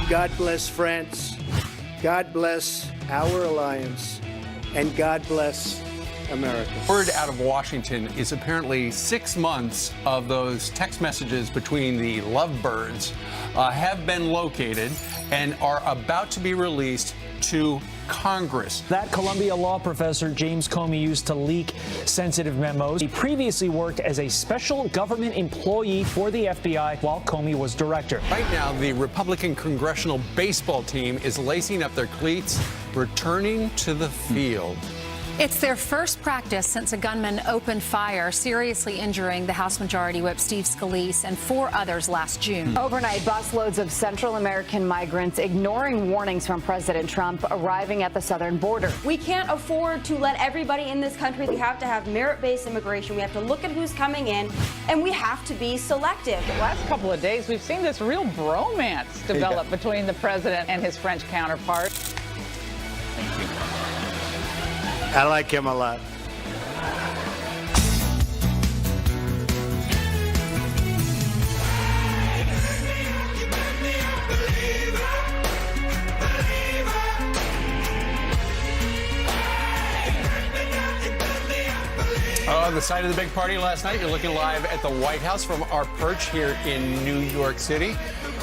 God bless France. God bless our alliance. And God bless America. Word out of Washington is apparently 6 months of those text messages between the lovebirds have been located and are about to be released to Congress. That Columbia law professor James Comey used to leak sensitive memos. He previously worked as a special government employee for the FBI while Comey was director. Right now, the Republican congressional baseball team is lacing up their cleats, returning to the field. It's their first practice since a gunman opened fire, seriously injuring the House Majority Whip Steve Scalise and 4 others last June. Overnight, busloads of Central American migrants ignoring warnings from President Trump arriving at the southern border. We can't afford to let everybody in this country. We have to have merit-based immigration. We have to look at who's coming in, and we have to be selective. The last couple of days, we've seen this real bromance develop between the president and his French counterpart. Thank you. I like him a lot. The site of the big party last night. You're looking live at the White House from our perch here in New York City.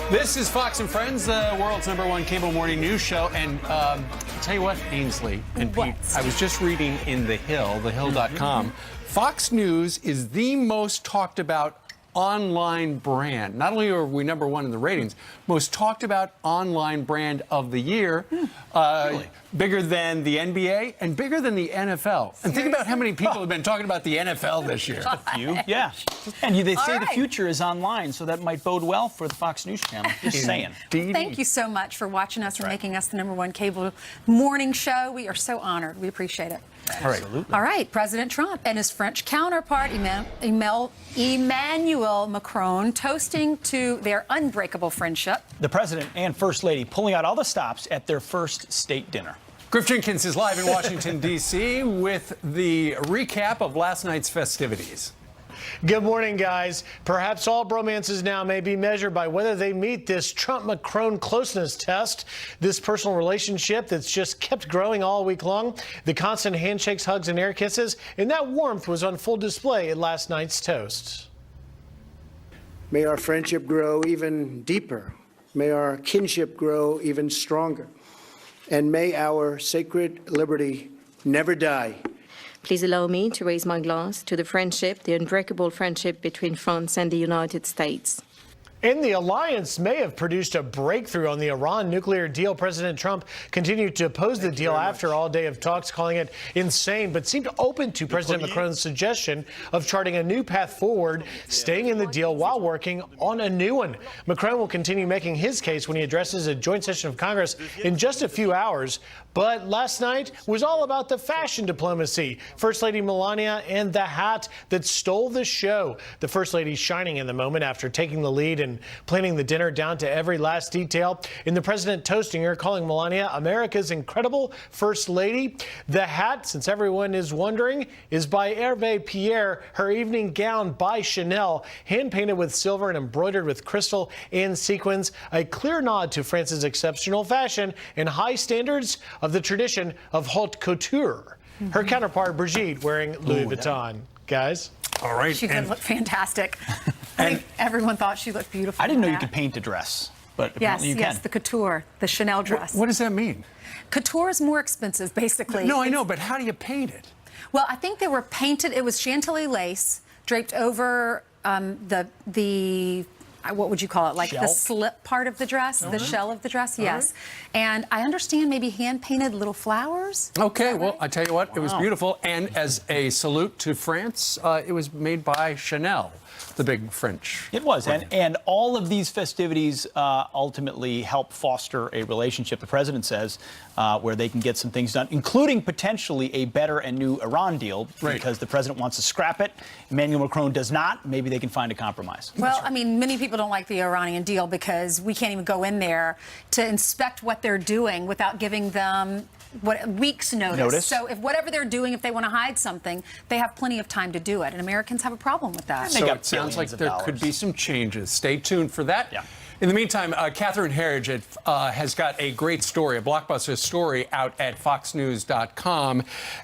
This is Fox and Friends, the world's #1 cable morning news show. And tell you what, Ainsley and Pete, I was just reading in The Hill, thehill.com. Fox News is the most talked about online brand. Not only are we #1 in the ratings, most talked about online brand of the year. Really? Bigger than the NBA and bigger than the NFL. And think about how many people have been talking about the NFL this year. A few, yeah. And they say the future is online, so that might bode well for the Fox News Channel. Just saying. Thank you so much for watching us and making us the #1 cable morning show. We are so honored. We appreciate it. Absolutely. All right, President Trump and his French counterpart, Emmanuel Macron, toasting to their unbreakable friendship. The president and first lady pulling out all the stops at their first state dinner. Griff Jenkins is live in Washington, D.C. with the recap of last night's festivities. Good morning, guys. Perhaps all bromances now may be measured by whether they meet this Trump-Macron closeness test, this personal relationship that's just kept growing all week long, the constant handshakes, hugs, and air kisses, and that warmth was on full display at last night's toast. May our friendship grow even deeper. May our kinship grow even stronger. And may our sacred liberty never die. Please allow me to raise my glass to the friendship, the unbreakable friendship between France and the United States. And the alliance may have produced a breakthrough on the Iran nuclear deal. President Trump continued to oppose the deal after all day of talks, calling it insane, but seemed open to President Macron's suggestion of charting a new path forward, staying in the deal while working on a new one. Macron will continue making his case when he addresses a joint session of Congress in just a few hours. But last night was all about the fashion diplomacy. First Lady Melania and the hat that stole the show. The First Lady shining in the moment after taking the lead and planning the dinner down to every last detail. And the president toasting her, calling Melania America's incredible First Lady. The hat, since everyone is wondering, is by Hervé Pierre. Her evening gown by Chanel, hand-painted with silver and embroidered with crystal and sequins. A clear nod to France's exceptional fashion and high standards of the tradition of haute couture. Her counterpart, Brigitte, wearing Louis Vuitton. Guys? All right. She did look fantastic. I think everyone thought she looked beautiful. I didn't know you could paint a dress, but apparently you can. Yes, the couture, the Chanel dress. What does that mean? Couture is more expensive, basically. No, I know, but how do you paint it? Well, I think they were painted. It was Chantilly lace draped over the what would you call it? Like the slip part of the dress, the shell of the dress, yes. And I understand maybe hand-painted little flowers. Okay, well, I tell you what, it was beautiful. And as a salute to France, it was made by Chanel, the big French. It was, and all of these festivities ultimately help foster a relationship, the president says, where they can get some things done, including potentially a better and new Iran deal, because the president wants to scrap it. Emmanuel Macron does not. Maybe they can find a compromise. Well, I mean, many people don't like the Iranian deal because we can't even go in there to inspect what they're doing without giving them weeks notice. So if whatever they're doing, if they want to hide something, they have plenty of time to do it. And Americans have a problem with that. So it sounds like there could be some changes. Stay tuned for that. Yeah. In the meantime, Catherine Herridge has got a great story, a blockbuster story out at foxnews.com.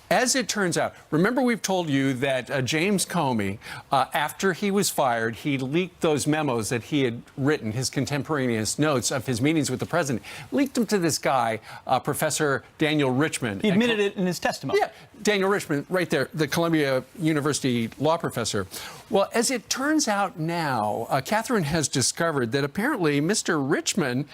As it turns out, remember we've told you that James Comey, after he was fired, he leaked those memos that he had written, his contemporaneous notes of his meetings with the president, leaked them to this guy, Professor Daniel Richman. He admitted it in his testimony. Yeah, Daniel Richman, right there, the Columbia University law professor. Well, as it turns out now, Catherine has discovered that apparently Mr. Richman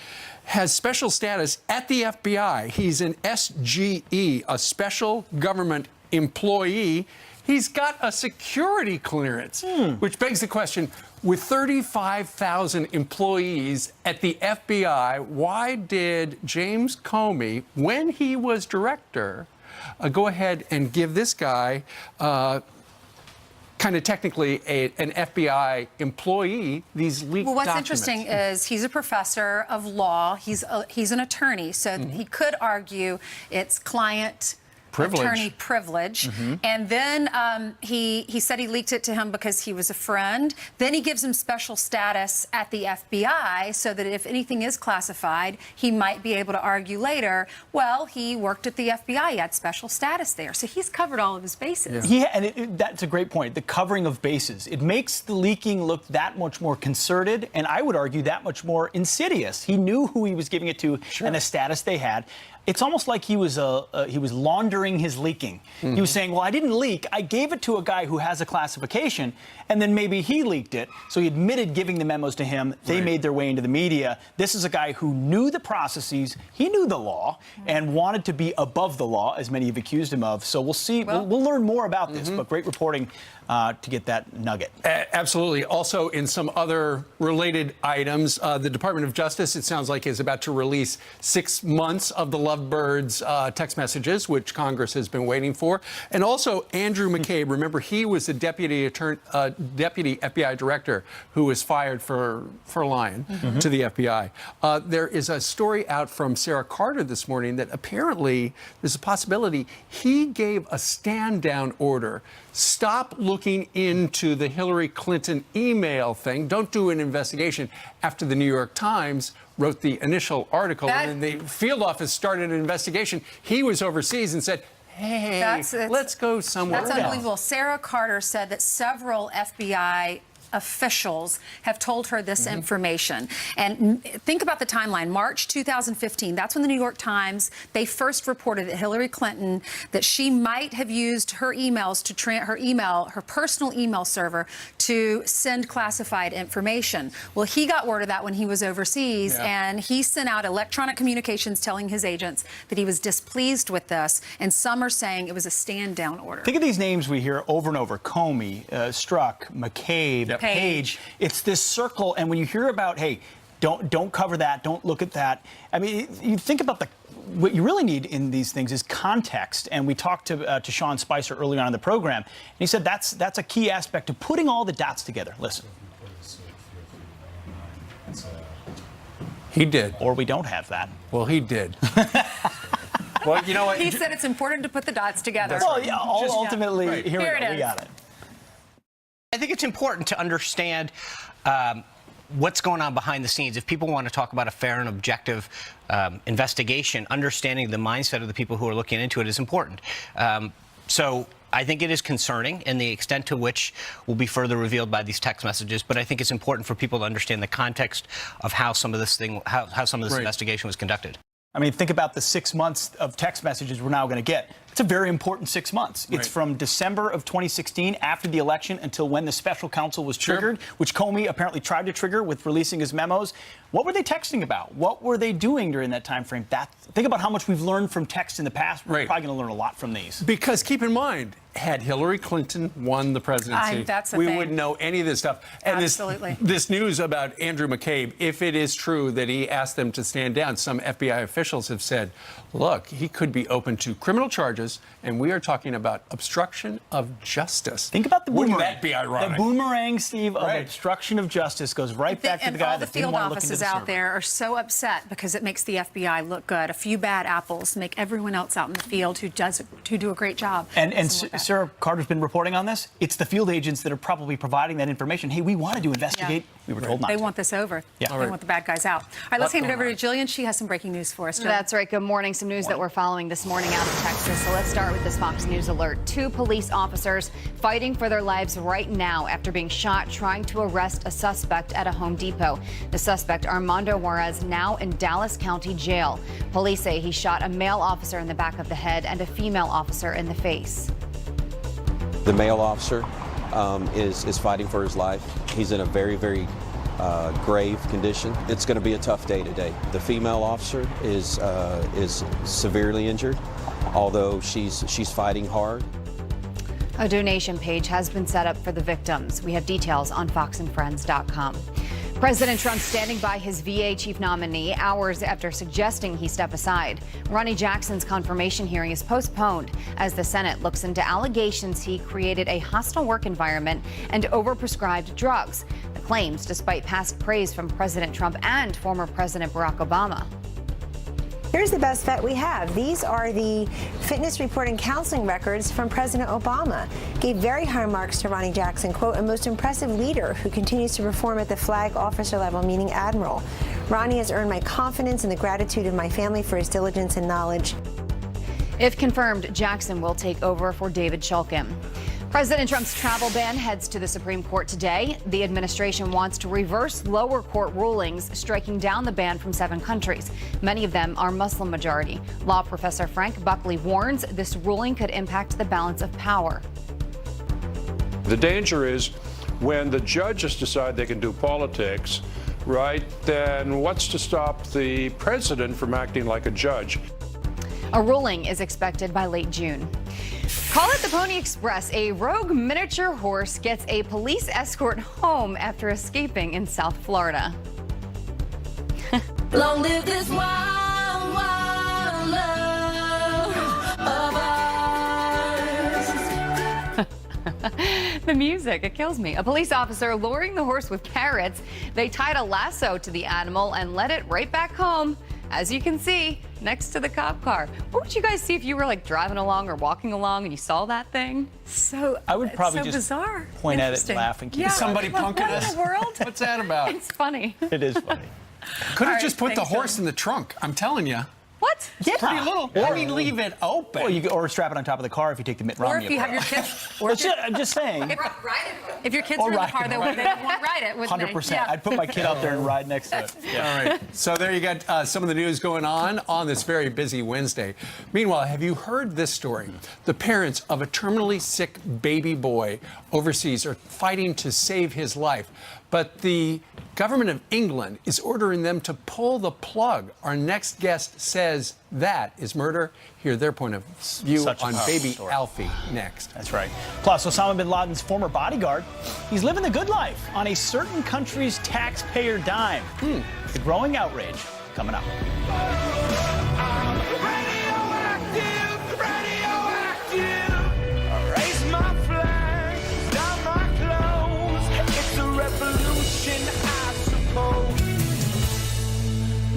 has special status at the FBI. He's an SGE, a special government employee. He's got a security clearance, which begs the question, with 35,000 employees at the FBI, why did James Comey, when he was director, go ahead and give this guy kind of technically an FBI employee these leaked Well, what's documents? interesting is he's a professor of law. He's an attorney, so he could argue it's client attorney privilege. And then he said he leaked it to him because he was a friend. Then he gives him special status at the FBI so that if anything is classified, he might be able to argue later, well, he worked at the FBI, he had special status there. So he's covered all of his bases. Yeah, and that's a great point. The covering of bases. It makes the leaking look that much more concerted, and I would argue that much more insidious. He knew who he was giving it to and the status they had. It's almost like he was laundering his leaking. He was saying, well, I didn't leak. I gave it to a guy who has a classification, and then maybe he leaked it. So he admitted giving the memos to him. They made their way into the media. This is a guy who knew the processes. He knew the law and wanted to be above the law, as many have accused him of. So we'll see. We'll learn more about this, but great reporting to get that nugget. Absolutely. Also, in some other related items, the Department of Justice, it sounds like, is about to release 6 months of the Lovebirds text messages, which Congress has been waiting for. And also, Andrew McCabe, remember, he was the deputy FBI director who was fired for lying to the FBI. There is a story out from Sarah Carter this morning that apparently there's a possibility he gave a stand-down order. Stop looking into the Hillary Clinton email thing. Don't do an investigation. After the New York Times wrote the initial article, and then the field office started an investigation. He was overseas and said, hey, let's go somewhere else. That's unbelievable. Sarah Carter said that several FBI officials have told her this information. And think about the timeline. March 2015, that's when the New York Times, they first reported that Hillary Clinton, that she might have used her emails to her personal email server to send classified information. Well, he got word of that when he was overseas, and he sent out electronic communications telling his agents that he was displeased with this, and some are saying it was a stand-down order. Think of these names we hear over and over: Comey, Strzok, McCabe, Page. It's this circle, and when you hear about, hey, don't cover that, don't look at that. I mean, you think about what you really need in these things is context. And we talked to Sean Spicer earlier on in the program, and he said that's a key aspect of putting all the dots together. Listen. He did. Or we don't have that. Well, he did. Well, you know what? He said it's important to put the dots together. Well, yeah, ultimately, here we go. We got it. I think it's important to understand what's going on behind the scenes. If people want to talk about a fair and objective investigation, understanding the mindset of the people who are looking into it is important. So I think it is concerning, and the extent to which will be further revealed by these text messages. But I think it's important for people to understand the context of how some of this investigation was conducted. I mean, think about the 6 months of text messages we're now going to get. It's a very important 6 months. It's from December of 2016, after the election, until when the special counsel was triggered, which Comey apparently tried to trigger with releasing his memos. What were they texting about? What were they doing during that time frame? Think about how much we've learned from text in the past. We're probably going to learn a lot from these. Because keep in mind, had Hillary Clinton won the presidency, we wouldn't know any of this stuff. And this news about Andrew McCabe, if it is true that he asked them to stand down, some FBI officials have said, look, he could be open to criminal charges, and we are talking about obstruction of justice. Think about the boomerang. Wouldn't that be ironic? The boomerang, Steve, of obstruction of justice goes right back to the guy that didn't want to look into the server. All the field offices out there are so upset because it makes the FBI look good. A few bad apples make everyone else out in the field who do a great job. And Sarah Carter's been reporting on this. It's the field agents that are probably providing that information. Hey, we wanted to investigate We were told not They to. want this over. Yeah. They All right. want the bad guys out. All right, let's hand it over to Jillian. She has some breaking news for us. Jillian. That's right. Good morning. Some news that we're following this morning out of Texas. So let's start with this Fox News alert. 2 police officers fighting for their lives right now after being shot trying to arrest a suspect at a Home Depot. The suspect, Armando Juarez, now in Dallas County Jail. Police say he shot a male officer in the back of the head and a female officer in the face. The male officer is fighting for his life. He's in a very, very grave condition. It's going to be a tough day today. The female officer is severely injured, although she's fighting hard. A donation page has been set up for the victims. We have details on foxandfriends.com. President Trump standing by his VA chief nominee hours after suggesting he step aside. Ronnie Jackson's confirmation hearing is postponed as the Senate looks into allegations he created a hostile work environment and overprescribed drugs. The claims despite past praise from President Trump and former President Barack Obama. Here's the best vet we have. These are the fitness report and counseling records from President Obama. Gave very high marks to Ronnie Jackson, quote, a most impressive leader who continues to perform at the flag officer level, meaning admiral. Ronnie has earned my confidence and the gratitude of my family for his diligence and knowledge. If confirmed, Jackson will take over for David Shulkin. President Trump's travel ban heads to the Supreme Court today. The administration wants to reverse lower court rulings, striking down the ban from 7 countries. Many of them are Muslim majority. Law professor Frank Buckley warns this ruling could impact the balance of power. The danger is when the judges decide they can do politics, right, then what's to stop the president from acting like a judge? A ruling is expected by late June. Call it the Pony Express. A rogue miniature horse gets a police escort home after escaping in South Florida. Long live this wild, wild love of ours. The music, it kills me. A police officer luring the horse with carrots. They tied a lasso to the animal and led it right back home. As you can see, next to the cop car. What would you guys see if you were like driving along or walking along and you saw that thing? So I would probably so just bizarre. point at it, Interesting. laugh, and keep Yeah. Somebody What punking in us. the world? What's that about? It's funny. It is funny. Could All have right, just put the thanks, horse Jillian. in the trunk. I'm telling you. What? Yeah. Pretty little. I mean, leave it open. Or strap it on top of the car if you take the Mitt Or Romney if you have your approach. kids. I'm just saying. If your kids Or were in the ride car, it. they would ride it, wouldn't they? 100%. Yeah. I'd put my kid out there and ride next to it. Yeah. All right. So there you got some of the news going on this very busy Wednesday. Meanwhile, have you heard this story? The parents of a terminally sick baby boy overseas are fighting to save his life. But the government of England is ordering them to pull the plug. Our next guest says that is murder. Hear their point of view Such a on powerful baby story. Alfie next. That's right. Plus, Osama bin Laden's former bodyguard, he's living the good life on a certain country's taxpayer dime. The growing outrage coming up.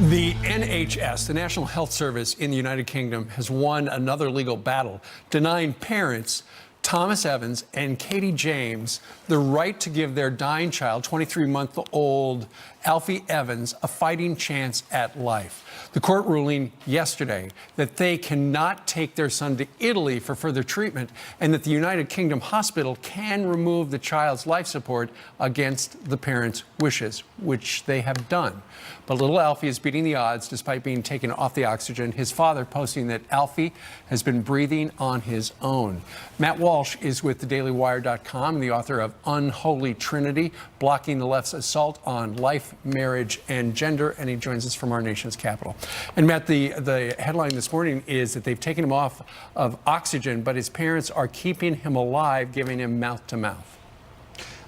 The NHS, the National Health Service in the United Kingdom, has won another legal battle, denying parents Thomas Evans and Katie James the right to give their dying child, 23-month-old Alfie Evans, a fighting chance at life. The court ruling yesterday that they cannot take their son to Italy for further treatment and that the United Kingdom hospital can remove the child's life support against the parents' wishes, which they have done. But little Alfie is beating the odds despite being taken off the oxygen. His father posting that Alfie has been breathing on his own. Matt Walsh is with thedailywire.com and the author of Unholy Trinity, Blocking the Left's Assault on Life, Marriage, and Gender, and he joins us from our nation's capital. And Matt, the headline this morning is that they've taken him off of oxygen, but his parents are keeping him alive, giving him mouth-to-mouth.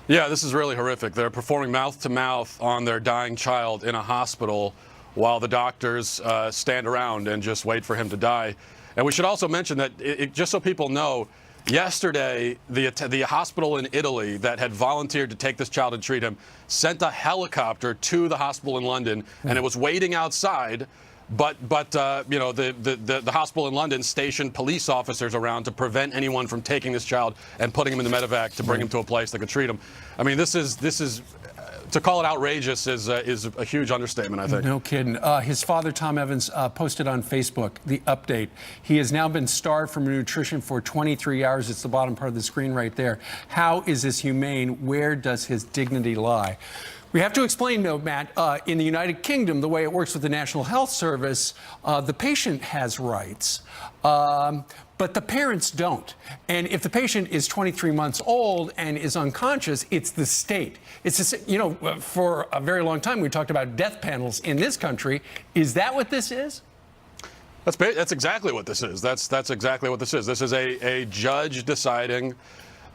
Yeah, this is really horrific. They're performing mouth-to-mouth on their dying child in a hospital while the doctors stand around and just wait for him to die. And we should also mention that, just so people know, yesterday, the hospital in Italy that had volunteered to take this child and treat him sent a helicopter to the hospital in London, and it was waiting outside. But you know, the hospital in London stationed police officers around to prevent anyone from taking this child and putting him in the medevac to bring him to a place that could treat him. I mean, this is to call it outrageous is a huge understatement, I think. No kidding. His father, Tom Evans, posted on Facebook the update. He has now been starved from nutrition for 23 hours. It's the bottom part of the screen right there. How is this humane? Where does his dignity lie? We have to explain, though, Matt, in the United Kingdom, the way it works with the National Health Service, the patient has rights, but the parents don't. And if the patient is 23 months old and is unconscious, it's the state. It's, you know, for a very long time, we talked about death panels in this country. Is that what this is? That's exactly what this is. That's exactly what this is. This is a judge deciding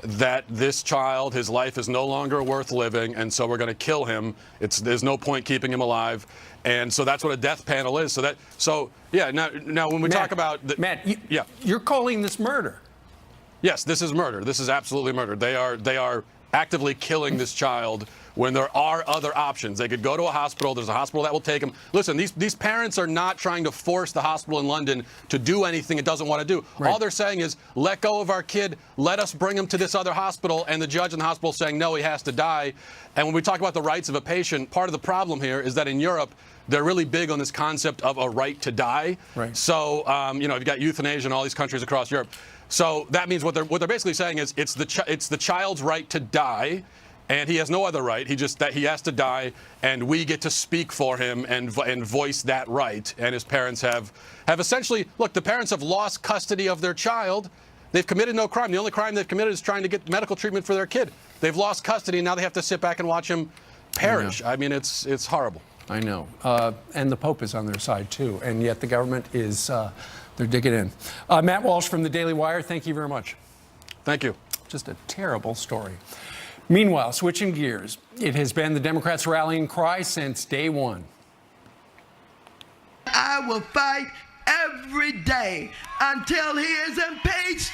that this child, his life is no longer worth living, and so we're going to kill him. There's no point keeping him alive, and so that's what a death panel is. So yeah. Now when we talk about Matt, you're calling this murder? Yes, this is murder. This is absolutely murder. They are actively killing this child when there are other options. They could go to a hospital. There's a hospital that will take them. Listen, these parents are not trying to force the hospital in London to do anything it doesn't want to do. Right. All they're saying is, let go of our kid, let us bring him to this other hospital, and the judge in the hospital is saying, no, he has to die. And when we talk about the rights of a patient, part of the problem here is that in Europe, they're really big on this concept of a right to die. Right. So, you know, you've got euthanasia in all these countries across Europe. So that means what they're basically saying is it's the child's right to die, and he has no other right. He has to die, and we get to speak for him and voice that right. And his parents have essentially, look, the parents have lost custody of their child. They've committed no crime. The only crime they've committed is trying to get medical treatment for their kid. They've lost custody, and now they have to sit back and watch him perish. I mean, it's horrible. I know. And the Pope is on their side, too. And yet the government is, they're digging in. Matt Walsh from the Daily Wire, thank you very much. Thank you. Just a terrible story. Meanwhile, switching gears, it has been the Democrats' rallying cry since day one. I will fight every day until he is impeached.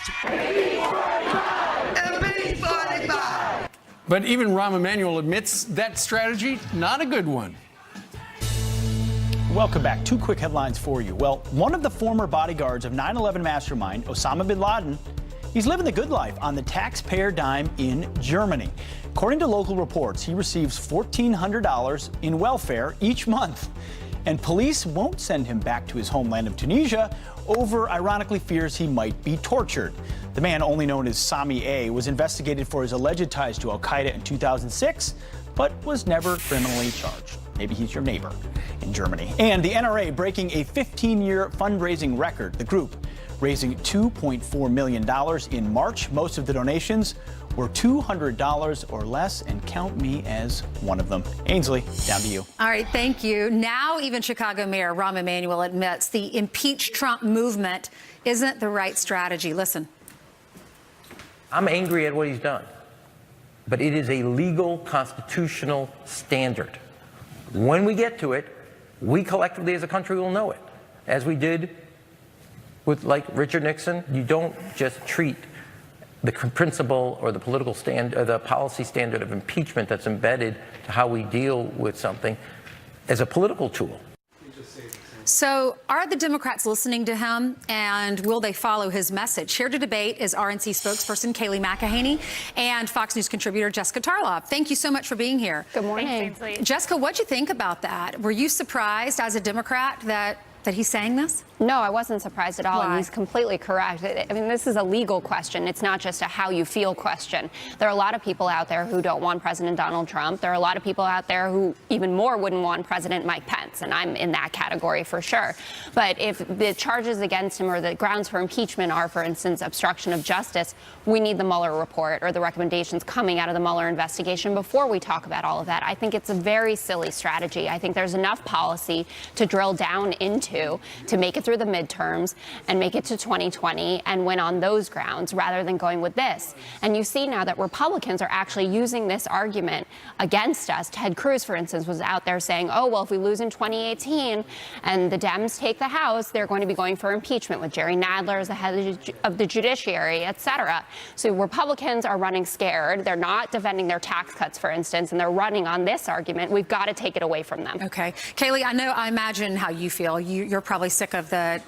Impeach 45. But even Rahm Emanuel admits that strategy, not a good one. Welcome back. Two quick headlines for you. Well, one of the former bodyguards of 9/11 mastermind, Osama bin Laden, he's living the good life on the taxpayer dime in Germany. According to local reports, he receives $1,400 in welfare each month. And police won't send him back to his homeland of Tunisia over, ironically, fears he might be tortured. The man, only known as Sami A, was investigated for his alleged ties to al-Qaeda in 2006, but was never criminally charged. Maybe he's your neighbor in Germany. And the NRA breaking a 15-year fundraising record. The group raising $2.4 million in March. Most of the donations were $200 or less, and count me as one of them. Ainsley, down to you. All right, thank you. Now even Chicago Mayor Rahm Emanuel admits the impeach Trump movement isn't the right strategy. Listen. I'm angry at what he's done, but it is a legal constitutional standard. When we get to it, we collectively as a country will know it, as we did with, like, Richard Nixon. You don't just treat the principle or the political standard, or the policy standard of impeachment that's embedded to how we deal with something as a political tool. So are the Democrats listening to him, and will they follow his message? Here to debate is RNC spokesperson Kayleigh McEnany and Fox News contributor Jessica Tarlov. Thank you so much for being here. Good morning. Thanks, Jessica, what'd you think about that? Were you surprised as a Democrat that he's saying this? No, I wasn't surprised at all. Why? And he's completely correct. I mean, this is a legal question. It's not just a how you feel question. There are a lot of people out there who don't want President Donald Trump. There are a lot of people out there who even more wouldn't want President Mike Pence, and I'm in that category for sure. But if the charges against him or the grounds for impeachment are, for instance, obstruction of justice, we need the Mueller report or the recommendations coming out of the Mueller investigation before we talk about all of that. I think it's a very silly strategy. I think there's enough policy to drill down into to make it through the midterms and make it to 2020 and win on those grounds rather than going with this. And you see now that Republicans are actually using this argument against us. Ted Cruz, for instance, was out there saying, oh, well, if we lose in 2018 and the Dems take the House, they're going to be going for impeachment with Jerry Nadler as the head of the judiciary, et cetera. So Republicans are running scared. They're not defending their tax cuts, for instance, and they're running on this argument. We've got to take it away from them. Okay. Kayleigh, I imagine how you feel. you're probably sick of that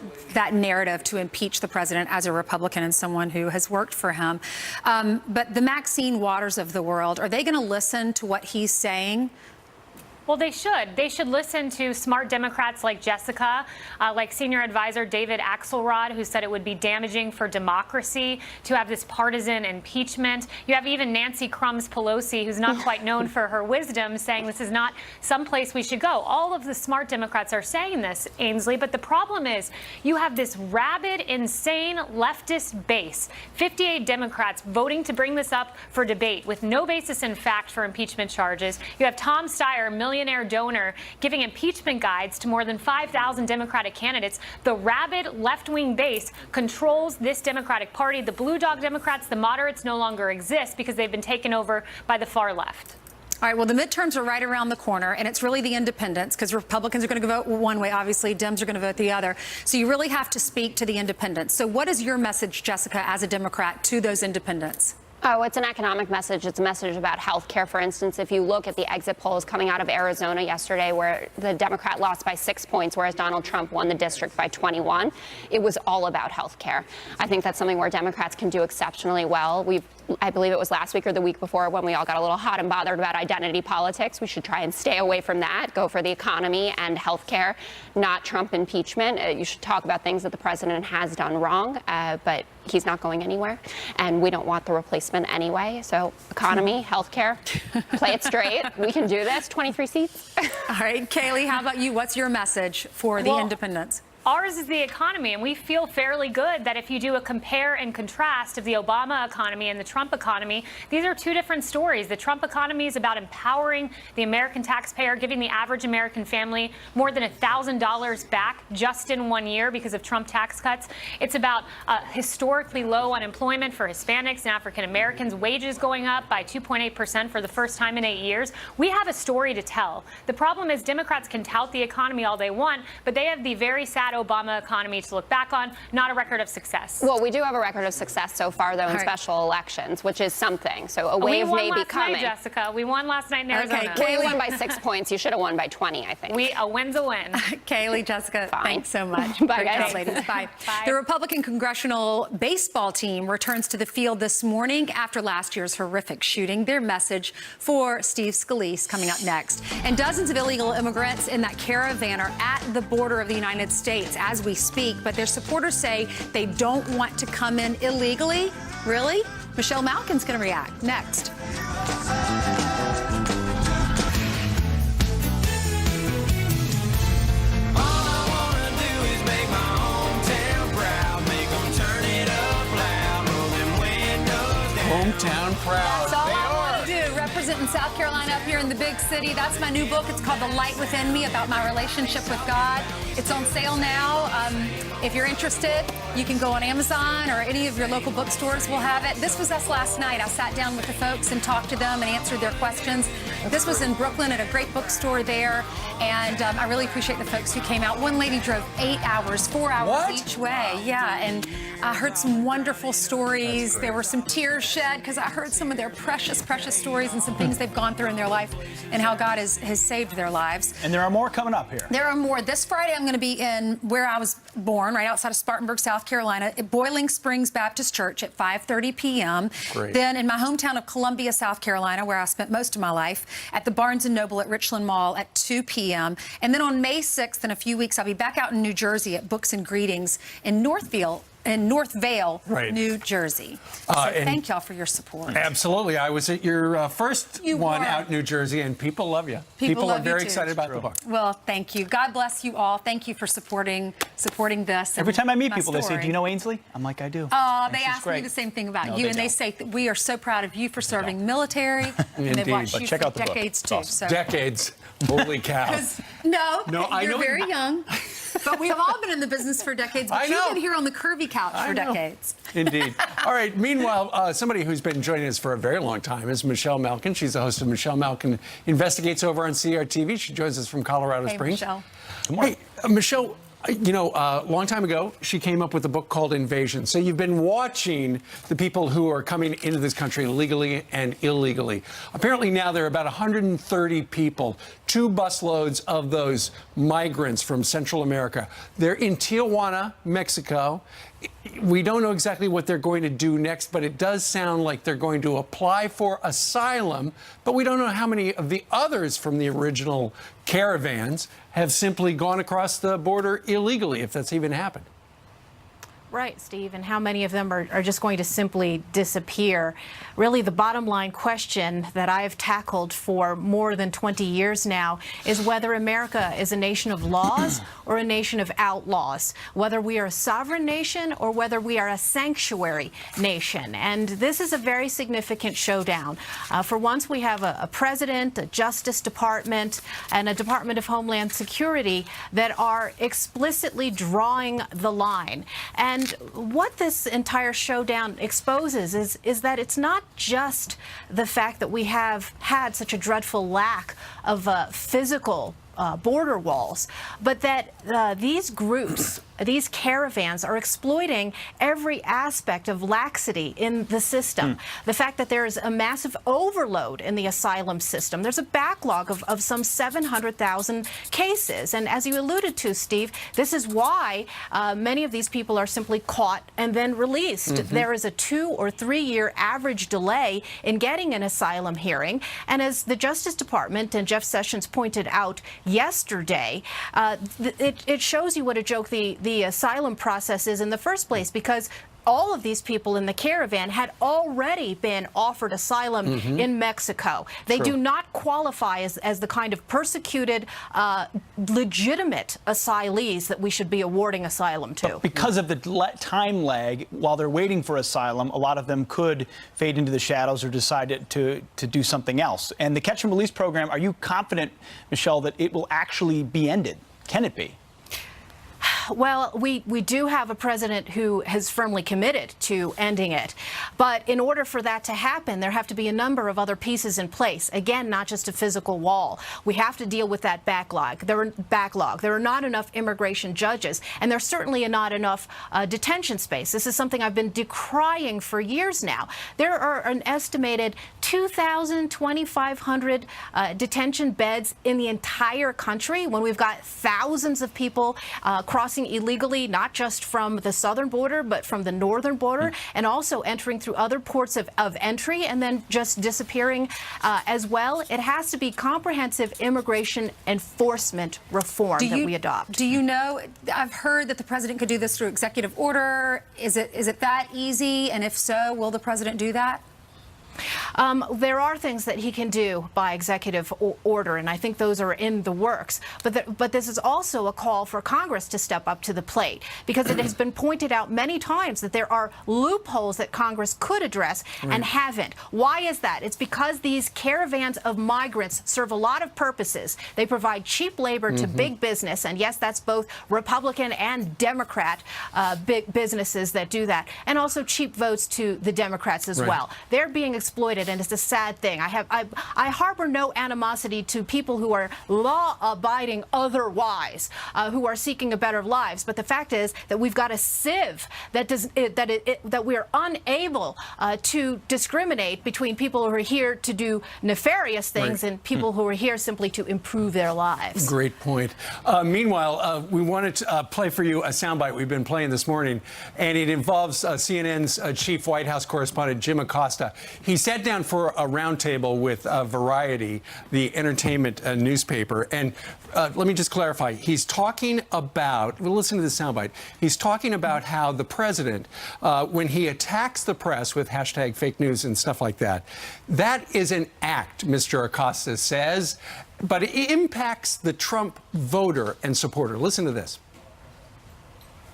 narrative to impeach the president as a Republican and someone who has worked for him. But the Maxine Waters of the world, are they going to listen to what he's saying? Well, they should. They should listen to smart Democrats like Jessica, like senior advisor David Axelrod, who said it would be damaging for democracy to have this partisan impeachment. You have even Nancy Crumbs Pelosi, who's not quite known for her wisdom, saying this is not someplace we should go. All of the smart Democrats are saying this, Ainsley, but the problem is you have this rabid, insane leftist base, 58 Democrats voting to bring this up for debate with no basis in fact for impeachment charges. You have Tom Steyer, millionaire donor, giving impeachment guides to more than 5,000 Democratic candidates. The rabid left-wing base controls this Democratic Party. The blue dog Democrats, the moderates, no longer exist because they've been taken over by the far left. All right, well, the midterms are right around the corner, and it's really the independents, because Republicans are going to vote one way, obviously, Dems are going to vote the other. So you really have to speak to the independents. So what is your message, Jessica, as a Democrat, to those independents? Oh, it's an economic message. It's a message about health care. For instance, if you look at the exit polls coming out of Arizona yesterday, where the Democrat lost by 6 points, whereas Donald Trump won the district by 21, it was all about health care. I think that's something where Democrats can do exceptionally well. I believe it was last week or the week before when we all got a little hot and bothered about identity politics. We should try and stay away from that, go for the economy and health care, not Trump impeachment. You should talk about things that the president has done wrong, but he's not going anywhere, and we don't want the replacement anyway. So economy, health care, play it straight. We can do this, 23 seats. All right, Kayleigh, how about you? What's your message for the independents? Ours is the economy, and we feel fairly good that if you do a compare and contrast of the Obama economy and the Trump economy, these are two different stories. The Trump economy is about empowering the American taxpayer, giving the average American family more than $1,000 back just in 1 year because of Trump tax cuts. It's about historically low unemployment for Hispanics and African Americans, wages going up by 2.8% for the first time in 8 years. We have a story to tell. The problem is Democrats can tout the economy all they want, but they have the very sad Obama economy to look back on, not a record of success. Well, we do have a record of success so far, though, in special elections, which is something. So a wave may be coming. Night, Jessica. We won last night in Arizona. Okay, we won by 6 points. You should have won by 20, I think. A win's a win. Kayleigh, Jessica, thanks so much. Bye, guys. Ladies. Bye. Bye. The Republican congressional baseball team returns to the field this morning after last year's horrific shooting. Their message for Steve Scalise coming up next. And dozens of illegal immigrants in that caravan are at the border of the United States as we speak, but their supporters say they don't want to come in illegally. Really? Michelle Malkin's going to react next. Hometown proud. That's all I want to do. Representing South Carolina up here in the big city. That's my new book. It's called The Light Within Me, about my relationship with God. It's on sale now. If you're interested, you can go on Amazon or any of your local bookstores will have it. This was us last night. I sat down with the folks and talked to them and answered their questions. This was in Brooklyn at a great bookstore there. And I really appreciate the folks who came out. One lady drove 8 hours, 4 hours each way. Yeah, and I heard some wonderful stories. There were some tears shed because I heard some of their precious, precious stories and some things they've gone through in their life and how God has saved their lives. And there are more coming up here. There are more. This Friday, I'm going to be in where I was born, right outside of Spartanburg, South Carolina, at Boiling Springs Baptist Church at 5:30 p.m. Great. Then in my hometown of Columbia, South Carolina, where I spent most of my life, at the Barnes & Noble at Richland Mall at 2 p.m. And then on May 6th, in a few weeks, I'll be back out in New Jersey at Books and Greetings in North Vale, New Jersey. So thank y'all for your support. Absolutely. I was at your first one out in New Jersey, and people love you. People are very excited about the book. Well, thank you. God bless you all. Thank you for supporting this. Every time I meet people, they say, story. "Do you know Ainsley?" I'm like, "I do." Oh, they ask me the same thing about you, and they say that we are so proud of you for serving military, and they've watched you for decades too. So. Decades. Holy cow. No, I you're know very young, but we've all been in the business for decades. But you've been here on the curvy couch for decades. Indeed. All right. Meanwhile, somebody who's been joining us for a very long time is Michelle Malkin. She's the host of Michelle Malkin Investigates over on CRTV. She joins us from Colorado Springs. Michelle. Hey, Michelle. You know, a long time ago, she came up with a book called Invasion. So you've been watching the people who are coming into this country legally and illegally. Apparently now there are about 130 people 2 busloads of those migrants from Central America. They're in Tijuana, Mexico. We don't know exactly what they're going to do next, but it does sound like they're going to apply for asylum. But we don't know how many of the others from the original caravans have simply gone across the border illegally, if that's even happened. Right, Steve, and how many of them are just going to simply disappear? Really, the bottom line question that I've tackled for more than 20 years now is whether America is a nation of laws or a nation of outlaws, whether we are a sovereign nation or whether we are a sanctuary nation. And this is a very significant showdown. For once, we have a president, a Justice Department, and a Department of Homeland Security that are explicitly drawing the line. And what this entire showdown exposes is that it's not just the fact that we have had such a dreadful lack of physical border walls, but that these groups, these caravans, are exploiting every aspect of laxity in the system. The fact that there is a massive overload in the asylum system. There's a backlog of some 700,000 cases. And as you alluded to, Steve, this is why many of these people are simply caught and then released. There is a 2 or 3 year average delay in getting an asylum hearing. And as the Justice Department and Jeff Sessions pointed out yesterday, it shows you what a joke the asylum process is in the first place, because all of these people in the caravan had already been offered asylum in Mexico. They do not qualify as the kind of persecuted, legitimate asylees that we should be awarding asylum to. Because of the time lag, while they're waiting for asylum, a lot of them could fade into the shadows or decide to do something else. And the catch and release program, are you confident, Michelle, that it will actually be ended? Can it be? Well, we do have a president who has firmly committed to ending it. But in order for that to happen, there have to be a number of other pieces in place. Again, not just a physical wall. We have to deal with that backlog. There are not enough immigration judges, and there's certainly not enough detention space. This is something I've been decrying for years now. There are an estimated 2,000, 2,500 detention beds in the entire country when we've got thousands of people crossing illegally, not just from the southern border, but from the northern border, and also entering through other ports of entry and then just disappearing as well. It has to be comprehensive immigration enforcement reform that we adopt. Do you know, I've heard that the president could do this through executive order. Is it that easy? And if so, will the president do that? There are things that he can do by executive order, and I think those are in the works. But this is also a call for Congress to step up to the plate, because it has been pointed out many times that there are loopholes that Congress could address and haven't. Why is that? It's because these caravans of migrants serve a lot of purposes. They provide cheap labor to big business, and yes, that's both Republican and Democrat big businesses that do that, and also cheap votes to the Democrats as well. They're being exploited, and it's a sad thing. I harbor no animosity to people who are law-abiding otherwise, who are seeking a better lives. But the fact is that we've got a sieve that we are unable to discriminate between people who are here to do nefarious things and people who are here simply to improve their lives. Great point. Meanwhile, we wanted to play for you a soundbite we've been playing this morning, and it involves CNN's chief White House correspondent, Jim Acosta. He sat down for a roundtable with Variety, the entertainment newspaper. And let me just clarify. He's talking about, well, listen to the soundbite. He's talking about how the president, when he attacks the press with hashtag fake news and stuff like that, that is an act, Mr. Acosta says, but it impacts the Trump voter and supporter. Listen to this.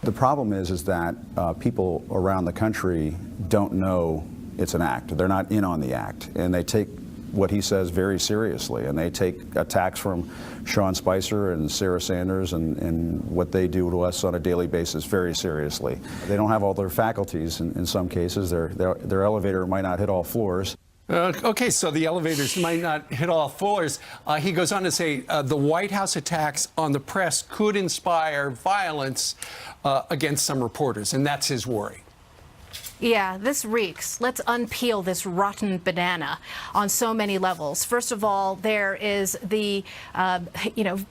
The problem is that people around the country don't know it's an act. They're not in on the act, and they take what he says very seriously, and they take attacks from Sean Spicer and Sarah Sanders and what they do to us on a daily basis very seriously. They don't have all their faculties in some cases. Their elevator might not hit all floors. Okay, so the elevators might not hit all floors. He goes on to say the White House attacks on the press could inspire violence against some reporters, and that's his worry. Yeah, this reeks. Let's unpeel this rotten banana on so many levels. First of all, there is the,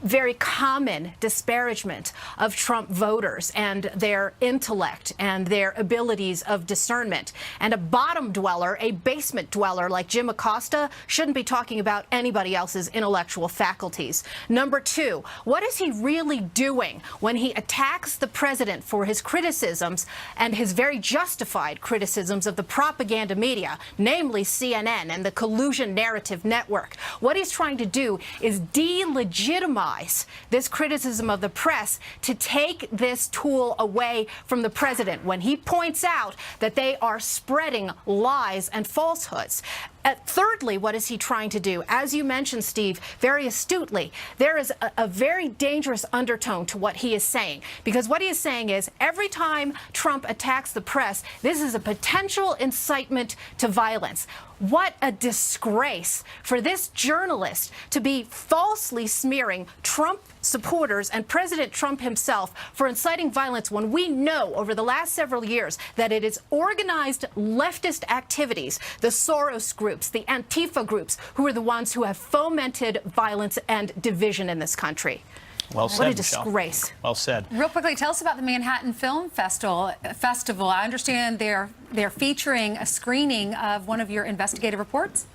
very common disparagement of Trump voters and their intellect and their abilities of discernment. And a bottom dweller, a basement dweller like Jim Acosta shouldn't be talking about anybody else's intellectual faculties. Number two, what is he really doing when he attacks the president for his criticisms and his very justified criticisms of the propaganda media, namely CNN and the collusion narrative network? What he's trying to do is delegitimize this criticism of the press to take this tool away from the president when he points out that they are spreading lies and falsehoods. Thirdly, what is he trying to do? As you mentioned, Steve, very astutely, there is a very dangerous undertone to what he is saying, because what he is saying is every time Trump attacks the press, this is a potential incitement to violence. What a disgrace for this journalist to be falsely smearing Trump supporters and President Trump himself for inciting violence when we know over the last several years that it is organized leftist activities, the Soros groups, the Antifa groups, who are the ones who have fomented violence and division in this country. Well said, What a Michelle. disgrace. Well said. Real quickly, tell us about the Manhattan Film Festival. I understand they're featuring a screening of one of your investigative reports.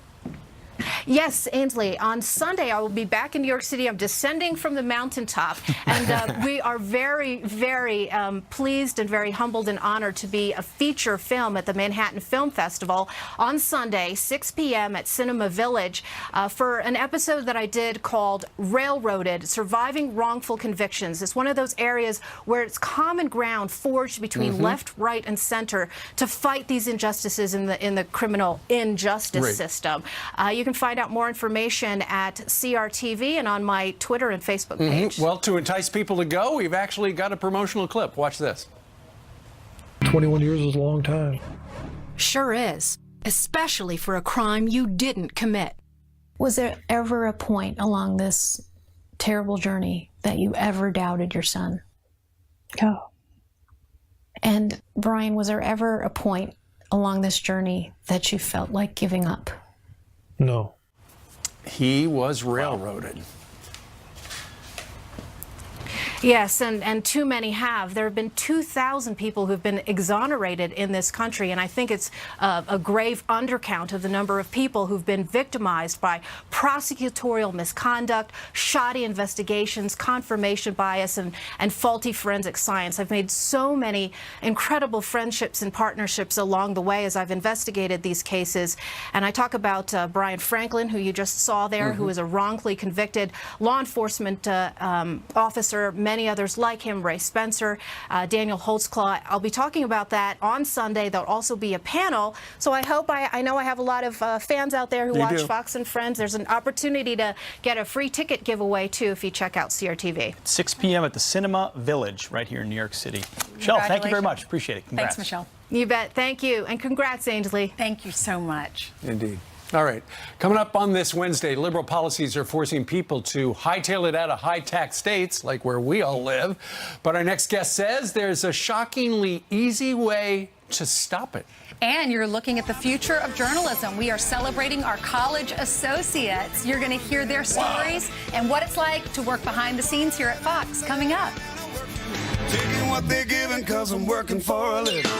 Yes, Ainsley. On Sunday, I will be back in New York City. I'm descending from the mountaintop, and we are very, very pleased and very humbled and honored to be a feature film at the Manhattan Film Festival on Sunday, 6 p.m. at Cinema Village, for an episode that I did called Railroaded, Surviving Wrongful Convictions. It's one of those areas where it's common ground forged between left, right, and center to fight these injustices in the criminal injustice system. You can find out more information at CRTV and on my Twitter and Facebook page. Well, to entice people to go, we've actually got a promotional clip. Watch this. 21 years is a long time. Sure is, especially for a crime you didn't commit. Was there ever a point along this terrible journey that you ever doubted your son? No. And Brian, was there ever a point along this journey that you felt like giving up? No. He was railroaded. Yes, and too many have. There have been 2,000 people who've been exonerated in this country, and I think it's a grave undercount of the number of people who've been victimized by prosecutorial misconduct, shoddy investigations, confirmation bias, and faulty forensic science. I've made so many incredible friendships and partnerships along the way as I've investigated these cases. And I talk about Brian Franklin, who you just saw there, who is a wrongfully convicted law enforcement officer, many others like him, Ray Spencer, Daniel Holtzclaw. I'll be talking about that on Sunday. There'll also be a panel. So I hope, I know I have a lot of fans out there who watch Fox and Friends. There's an opportunity to get a free ticket giveaway, too, if you check out CRTV. 6 p.m. at the Cinema Village right here in New York City. Michelle, thank you very much. Appreciate it. Congrats. Thanks, Michelle. You bet. Thank you. And congrats, Ainsley. Thank you so much. Indeed. All right. Coming up on this Wednesday, liberal policies are forcing people to hightail it out of high-tax states like where we all live. But our next guest says there's a shockingly easy way to stop it. And you're looking at the future of journalism. We are celebrating our college associates. You're going to hear their stories and what it's like to work behind the scenes here at Fox coming up. Taking what they're giving 'cause I'm working for a living.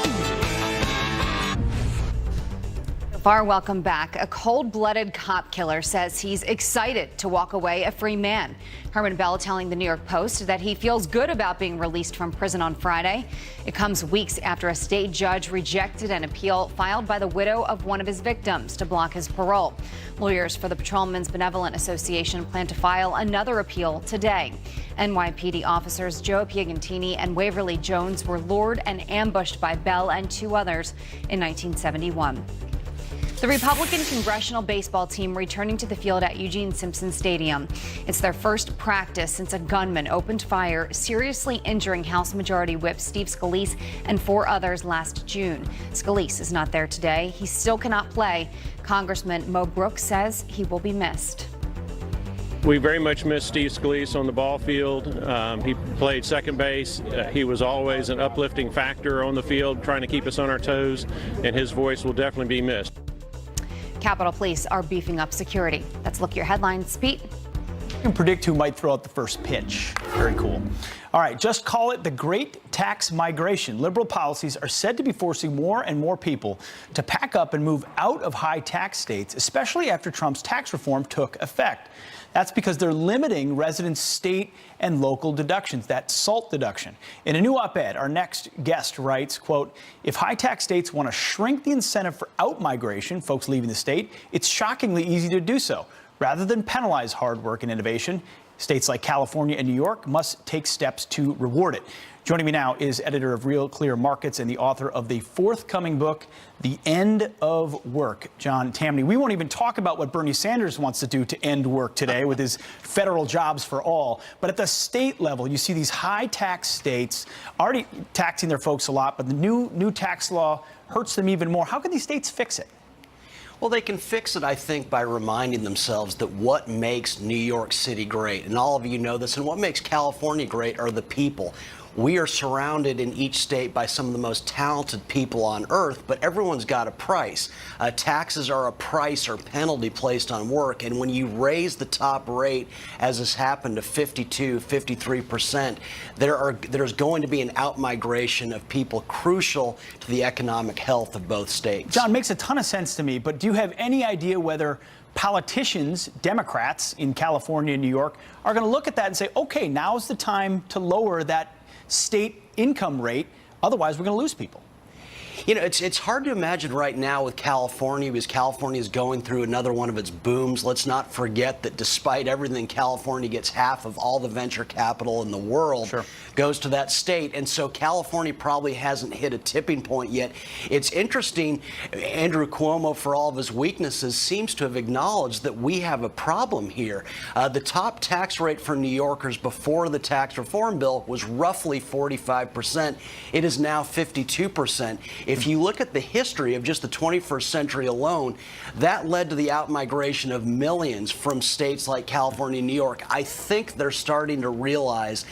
Welcome back. A cold-blooded cop killer says he's excited to walk away a free man. Herman Bell telling the New York Post that he feels good about being released from prison on Friday. It comes weeks after a state judge rejected an appeal filed by the widow of one of his victims to block his parole. Lawyers for the Patrolmen's Benevolent Association plan to file another appeal today. NYPD officers Joe Piagentini and Waverly Jones were lured and ambushed by Bell and two others in 1971. The Republican congressional baseball team returning to the field at Eugene Simpson Stadium. It's their first practice since a gunman opened fire, seriously injuring House Majority Whip Steve Scalise and four others last June. Scalise is not there today. He still cannot play. Congressman Mo Brooks says he will be missed. We very much miss Steve Scalise on the ball field. He played second base. He was always an uplifting factor on the field, trying to keep us on our toes, and his voice will definitely be missed. Capitol Police are beefing up security. Let's look at your headlines. Pete? You can predict who might throw out the first pitch. Very cool. All right, just call it the Great Tax Migration. Liberal policies are said to be forcing more and more people to pack up and move out of high tax states, especially after Trump's tax reform took effect. That's because they're limiting residents' state and local deductions, that SALT deduction. In a new op-ed, our next guest writes, quote, if high tax states want to shrink the incentive for out-migration, folks leaving the state, it's shockingly easy to do so. Rather than penalize hard work and innovation, states like California and New York must take steps to reward it. Joining me now is editor of Real Clear Markets and the author of the forthcoming book, The End of Work, John Tamny. We won't even talk about what Bernie Sanders wants to do to end work today with his federal jobs for all. But at the state level, you see these high tax states already taxing their folks a lot, but the new tax law hurts them even more. How can these states fix it? Well, they can fix it, I think, by reminding themselves that what makes New York City great, and all of you know this, and what makes California great are the people. We are surrounded in each state by some of the most talented people on earth, but everyone's got a price. Taxes are a price or penalty placed on work, and when you raise the top rate, as has happened to 52, 53%, there's going to be an out-migration of people crucial to the economic health of both states. John, makes a ton of sense to me, but do you have any idea whether politicians, Democrats in California and New York, are going to look at that and say, okay, now's the time to lower that state income rate, otherwise we're going to lose people? You know, it's hard to imagine right now with California, because California is going through another one of its booms. Let's not forget that despite everything, California gets half of all the venture capital in the world goes to that state. And so California probably hasn't hit a tipping point yet. It's interesting, Andrew Cuomo, for all of his weaknesses, seems to have acknowledged that we have a problem here. The top tax rate for New Yorkers before the tax reform bill was roughly 45%. It is now 52%. If you look at the history of just the 21st century alone, that led to the outmigration of millions from states like California and New York. I think they're starting to realize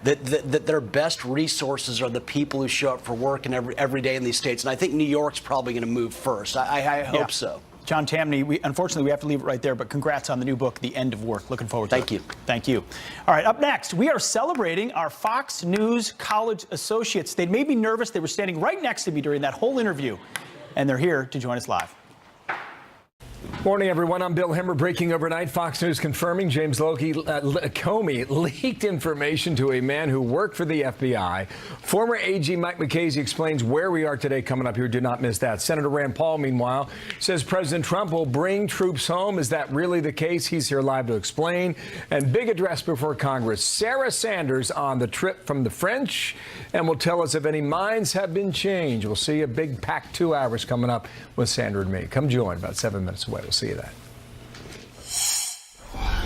that their best resources are the people who show up for work and every day in these states. And I think New York's probably going to move first. I hope so. John Tamny, unfortunately, we have to leave it right there, but congrats on the new book, The End of Work. Looking forward to it. Thank you. Thank you. All right, up next, we are celebrating our Fox News college associates. They may be nervous. They were standing right next to me during that whole interview, and they're here to join us live. Morning, everyone. I'm Bill Hemmer. Breaking overnight, Fox News confirming James Comey leaked information to a man who worked for the FBI. Former AG Mike McKasey explains where we are today coming up here. Do not miss that. Senator Rand Paul, meanwhile, says President Trump will bring troops home. Is that really the case? He's here live to explain. And big address before Congress. Sarah Sanders on the trip from the French and will tell us if any minds have been changed. We'll see a big packed 2 hours coming up with Sandra and me. Come join, about 7 minutes away. We'll see you then.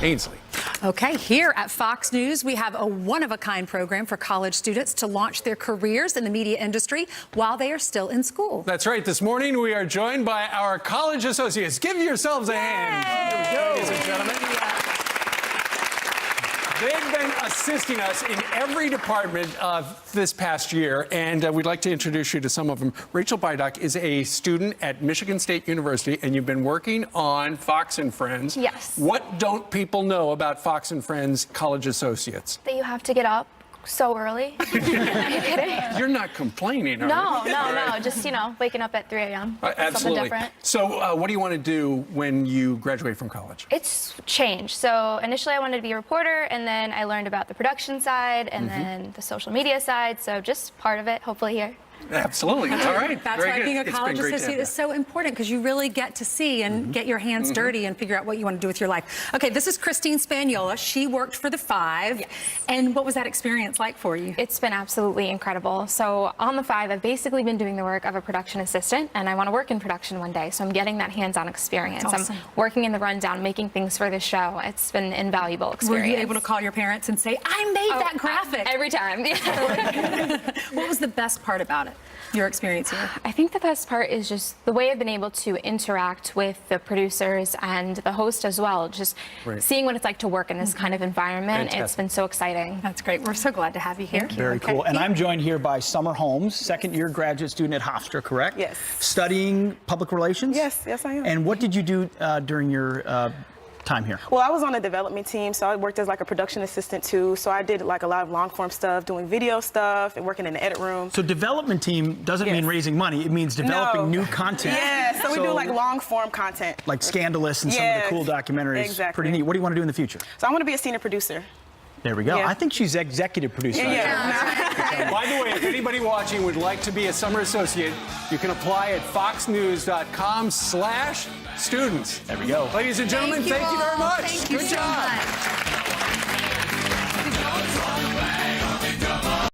Ainsley. Okay, here at Fox News, we have a one-of-a-kind program for college students to launch their careers in the media industry while they are still in school. That's right. This morning, we are joined by our college associates. Give yourselves a hand. There we go, ladies and gentlemen. They've been assisting us in every department this past year, and we'd like to introduce you to some of them. Rachel Bydock is a student at Michigan State University, and you've been working on Fox and Friends. Yes. What don't people know about Fox and Friends college associates? That you have to get up so early. Are you kidding? You're not complaining, are you? No. Just, waking up at 3 a.m. Absolutely. Something different. So what do you want to do when you graduate from college? It's changed. So initially I wanted to be a reporter, and then I learned about the production side and then the social media side. So just part of it, hopefully here. Absolutely. All right. That's why being a college associate is so important, because you really get to see and get your hands dirty and figure out what you want to do with your life. Okay, this is Christine Spagnola. She worked for The Five. Yes. And what was that experience like for you? It's been absolutely incredible. So on The Five, I've basically been doing the work of a production assistant, and I want to work in production one day. So I'm getting that hands-on experience. That's awesome. I'm working in the rundown, making things for the show. It's been an invaluable experience. Were you able to call your parents and say, I made that graphic? Every time. What was the best part about it? it. Your experience here? I think the best part is just the way I've been able to interact with the producers and the host as well. Just seeing what it's like to work in this kind of environment. Fantastic. It's been so exciting. That's great. We're so glad to have you here. Very cool. And I'm joined here by Summer Holmes, second-year graduate student at Hofstra, correct? Yes. Studying public relations? Yes, I am. And what did you do during your time here? Well, I was on the development team, so I worked as like a production assistant too. So I did like a lot of long form stuff, doing video stuff and working in the edit room. So development team doesn't mean raising money, it means developing new content. Yeah, so we do like long form content. Like Scandalous and some of the cool documentaries. Exactly. Pretty neat. What do you want to do in the future? So I want to be a senior producer. There we go. Yeah. I think she's executive producer. By the way, if anybody watching would like to be a summer associate, you can apply at foxnews.com/students. There we go. Ladies and gentlemen, thank you very much. Thank you Good so job. much.